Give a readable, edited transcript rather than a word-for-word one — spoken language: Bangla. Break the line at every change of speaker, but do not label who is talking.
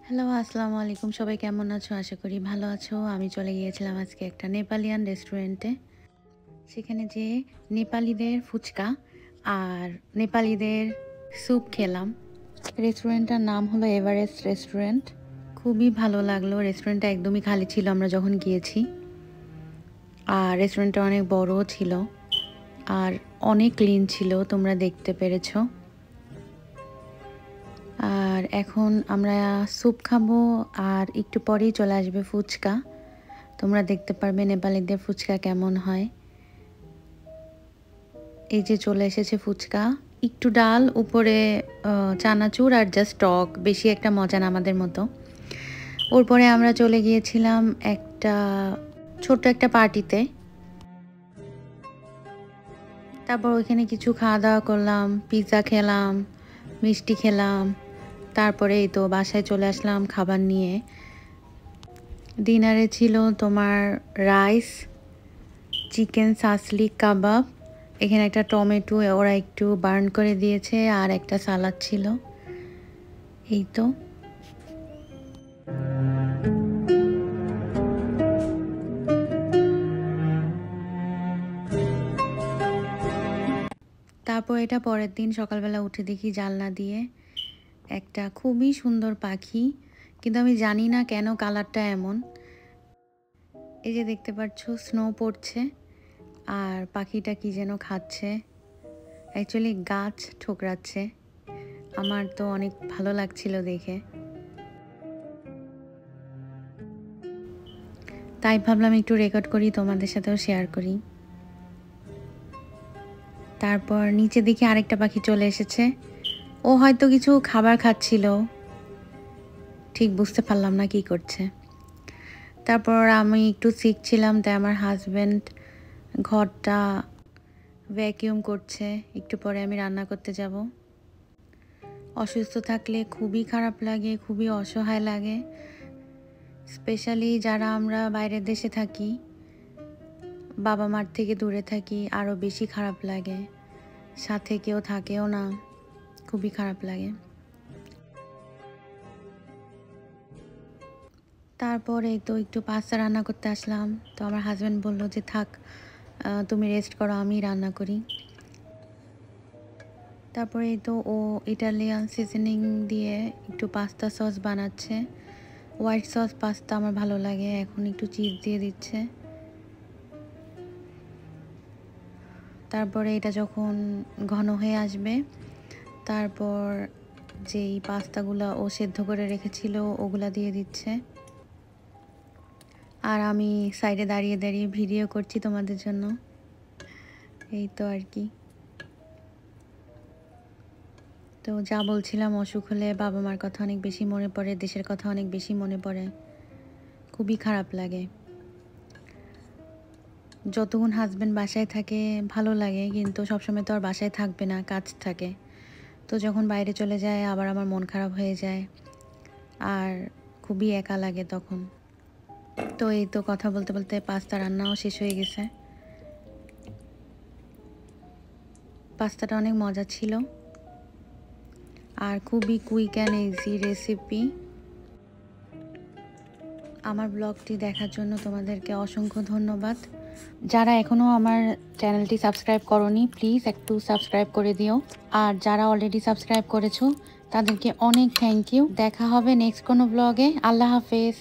হ্যালো, আসসালামু আলাইকুম। সবাই কেমন আছো? আশা করি ভালো আছো। আমি চলে গিয়েছিলাম আজকে একটা নেপালিয়ান রেস্টুরেন্টে। সেখানে যেয়ে নেপালিদের ফুচকা আর নেপালিদের স্যুপ খেলাম। রেস্টুরেন্টটার নাম হলো এভারেস্ট রেস্টুরেন্ট। খুবই ভালো লাগলো। রেস্টুরেন্টটা একদমই খালি ছিল আমরা যখন গিয়েছি। আর রেস্টুরেন্টটা অনেক বড়ও ছিল আর অনেক ক্লিন ছিল, তোমরা দেখতে পেরেছো। আর এখন আমরা স্যুপ খাবো আর একটু পরেই চলে আসবে ফুচকা। তোমরা দেখতে পারবে নেপালিদের ফুচকা কেমন হয়। এই যে চলে এসেছে ফুচকা, একটু ডাল, উপরে চানাচুর আর জাস্ট টক, বেশি একটা মজা না আমাদের মতো। ওর পরে আমরা চলে গিয়েছিলাম একটা ছোট্ট একটা পার্টিতে। তারপর ওইখানে কিছু খাওয়া দাওয়া করলাম, পিৎজা খেলাম, মিষ্টি খেলাম। তারপরে এই তো বাসায় চলে আসলাম খাবার নিয়ে। ডিনারে ছিল তোমার রাইস, চিকেন সাসলিক কাবাব, এখানে একটা টমেটো ওরা একটু বার্ন করে দিয়েছে আর একটা সালাদ ছিল। এই তো তারপর এটা পরের দিন সকালবেলা উঠে দেখি জানলা দিয়ে একটা খুবই সুন্দর পাখি, কিন্তু আমি জানি না কেন কালারটা এমন। এই যে দেখতে পাচ্ছ স্নো পড়ছে আর পাখিটা কি যেন খাচ্ছে, অ্যাকচুয়ালি গাছ ঠোকরাচ্ছে। আমার তো অনেক ভালো লাগছিল দেখে, তাই ভাবলাম একটু রেকর্ড করি, তোমাদের সাথেও শেয়ার করি। তারপর নিচে দেখি আরেকটা পাখি চলে এসেছে। ও হয়তো কিছু খাবার খাচ্ছিল, ঠিক বুঝতে পারলাম না কি করছে। তারপর আমি একটু শিখছিলাম, তাই আমার হাজব্যান্ড ঘরটা ভ্যাকিউম করছে। একটু পরে আমি রান্না করতে যাব। অসুস্থ থাকলে খুবই খারাপ লাগে, খুবই অসহায় লাগে। স্পেশালি যারা আমরা বাইরের দেশে থাকি, বাবা মার থেকে দূরে থাকি, আরও বেশি খারাপ লাগে। সাথে কেউ থাকেও না, খুবই খারাপ লাগে। তারপরে তো একটু পাস্তা রান্না করতে আসলাম। তো আমার হাজব্যান্ড বললো যে থাক, তুমি রেস্ট করো, আমি রান্না করি। তারপরে তো ও ইটালিয়ান সিজনিং দিয়ে একটু পাস্তা সস বানাচ্ছে। হোয়াইট সস পাস্তা আমার ভালো লাগে, এখন একটু চিজ দিয়ে দিচ্ছে। তারপরে এটা যখন ঘন হয়ে আসবে, তারপর যেই পাস্তাগুলো ও সেদ্ধ করে রেখেছিল ওগুলা দিয়ে দিচ্ছে। আর আমি সাইডে দাঁড়িয়ে দাঁড়িয়ে ভিডিও করছি তোমাদের জন্য। এই তো আর কি। তো যা বলছিলাম, অসুখ হলে বাবা মার কথা অনেক বেশি মনে পড়ে, দেশের কথা অনেক বেশি মনে পড়ে, খুবই খারাপ লাগে। যতক্ষণ হাজব্যান্ড বাসায় থাকে ভালো লাগে, কিন্তু সবসময় তো আর বাসায় থাকবে না, কাজ থাকে। তো যখন বাইরে চলে যায় আবার আমার মন খারাপ হয়ে যায় আর খুবই একা লাগে তখন। তো এই তো কথা বলতে বলতে পাস্তা রান্নাও শেষ হয়ে গেছে। পাস্তাটা অনেক মজা ছিল আর খুবই কুইক অ্যান্ড ইজি রেসিপি। আমার ব্লগটি দেখার জন্য তোমাদেরকে অসংখ্য ধন্যবাদ। যারা এখনও আমার চ্যানেলটি সাবস্ক্রাইব করোনি, প্লিজ একটু সাবস্ক্রাইব করে দিও। আর যারা অলরেডি সাবস্ক্রাইব করেছো তাদেরকে অনেক থ্যাংক ইউ। দেখা হবে নেক্সট কোনো ব্লগে। আল্লাহ হাফেজ।